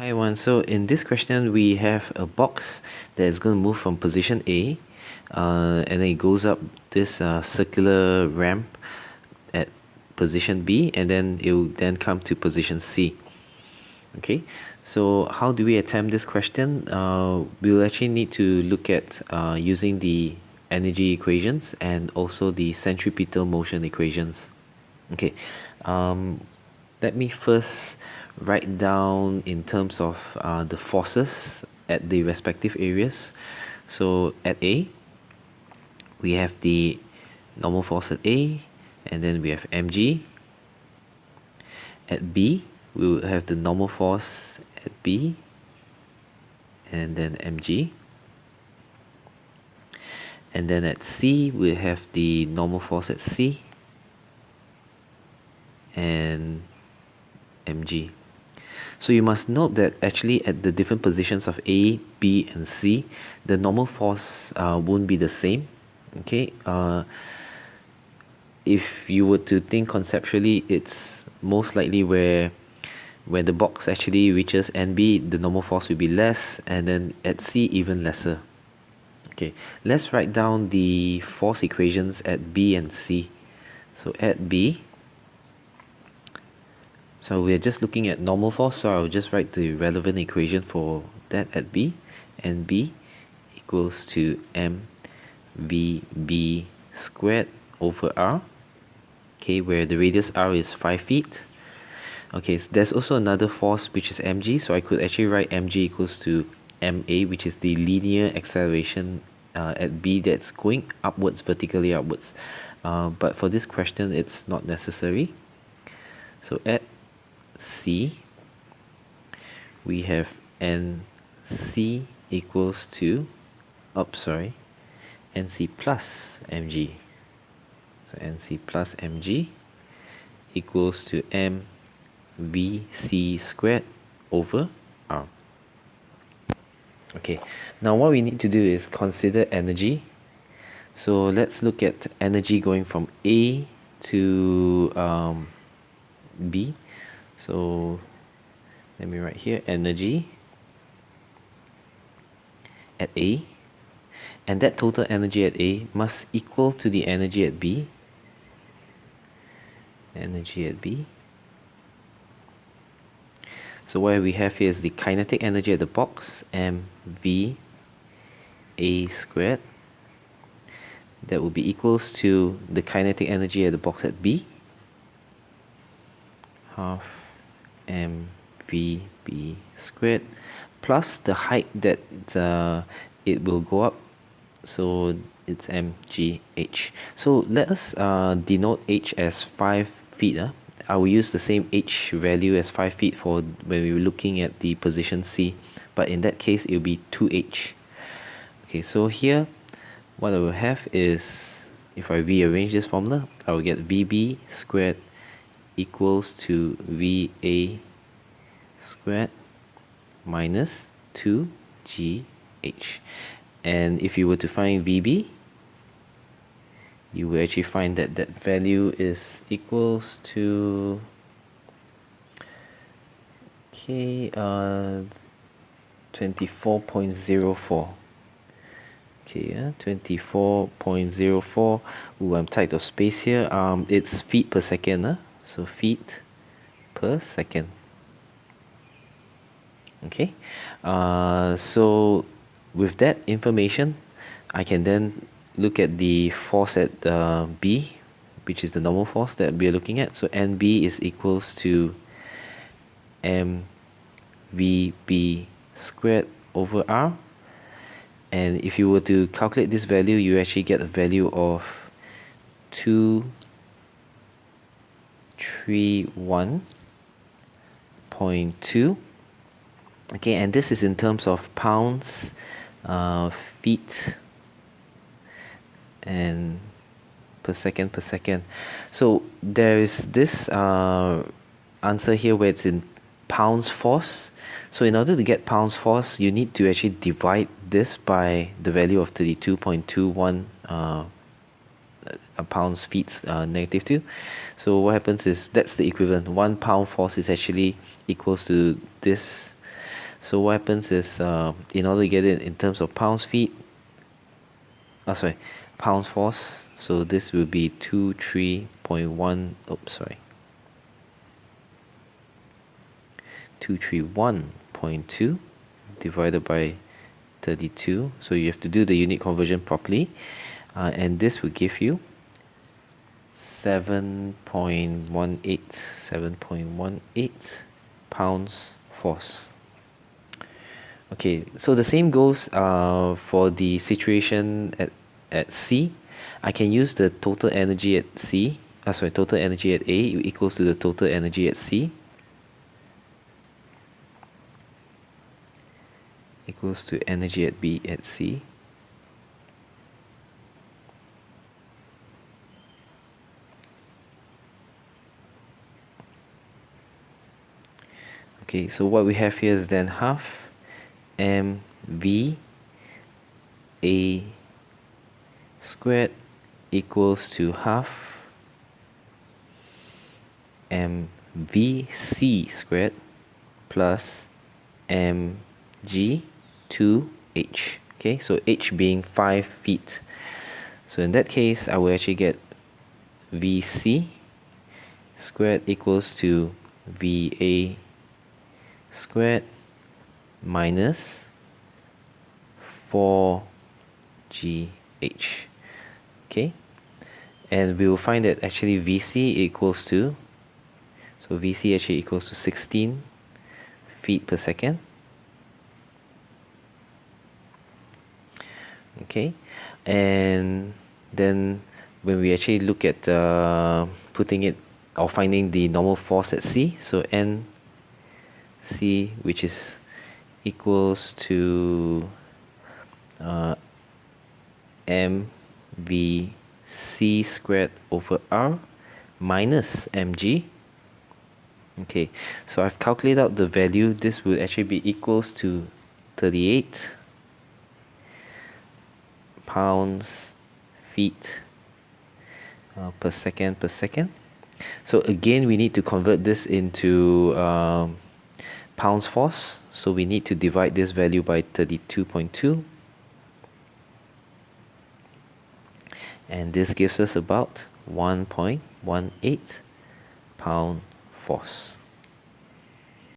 Hi everyone, so in this question we have a box that is going to move from position A and then it goes up this circular ramp at position B, and then it will then come to position C. Okay, so how do we attempt this question? We'll actually need to look at using the energy equations and also the centripetal motion equations. Okay, let me first write down in terms of the forces at the respective areas. So at A, we have the normal force at A, and then we have mg. At B, we will have the normal force at B, and then mg. And then at C, we have the normal force at C, and mg. So you must note that actually at the different positions of A, B, and C, the normal force won't be the same. Okay, if you were to think conceptually, it's most likely where the box actually reaches NB, the normal force will be less, and then at C even lesser. Okay, let's write down the force equations at B and C. So at B, so we're just looking at normal force, so I'll just write the relevant equation for that at B, and B equals to mvb squared over r, okay, where the radius r is 5 feet. Okay, so there's also another force which is mg, so I could actually write mg equals to ma, which is the linear acceleration at B that's going upwards, vertically upwards. But for this question, it's not necessary. So at C, we have NC equals to, NC plus mg. So NC plus mg equals to mvc squared over r. Okay, now what we need to do is consider energy. So let's look at energy going from A to B. So let me write here energy at A, and that total energy at A must equal to the energy at B. Energy at B. So what we have here is the kinetic energy at the box, mv A squared. That will be equals to the kinetic energy at the box at B, half mvb squared, plus the height that it will go up, so it's mgh. So let us denote h as 5 feet. I will use the same h value as 5 feet for when we were looking at the position C, but in that case it will be 2h. Okay, so here what I will have is, if I rearrange this formula, I will get vb squared equals to va squared minus 2gh. And if you were to find vb, you will actually find that that value is equals to 24.04. Okay, 24.04. Ooh, I'm tight of space here. It's feet per second. So feet per second. Okay, so with that information, I can then look at the force at B, which is the normal force that we are looking at. So NB is equals to mvb squared over r. And if you were to calculate this value, you actually get a value of 231.2. Okay, and this is in terms of pounds, feet, and per second. So there is this answer here where it's in pounds force. So in order to get pounds force, you need to actually divide this by the value of 32.21 pounds feet negative 2. So what happens is that's the equivalent. 1 pound force is actually equals to this So what happens is, in order to get it in terms of pounds feet, pounds force, so this will be 23.1, oops, sorry, 231.2 divided by 32. So you have to do the unit conversion properly, and this will give you 7.18 pounds force. Okay, so the same goes for the situation at C. I can use the total energy at C, total energy at A equals to the total energy at C, equals to energy at B at C. Okay, so what we have here is then half mv A squared equals to half mvc squared plus mg 2h. Okay, so h being 5 feet. So in that case, I will actually get vc squared equals to va squared minus 4gh. Okay, and we will find that actually vc equals to, so vc actually equals to 16 feet per second. Okay, and then when we actually look at putting it or finding the normal force at C, so NC, which is equals to mvc squared over r minus mg. Okay, so I've calculated out the value. This will actually be equals to 38 pounds feet per second. So again, we need to convert this into pounds force. So we need to divide this value by 32.2. And this gives us about 1.18 pound force.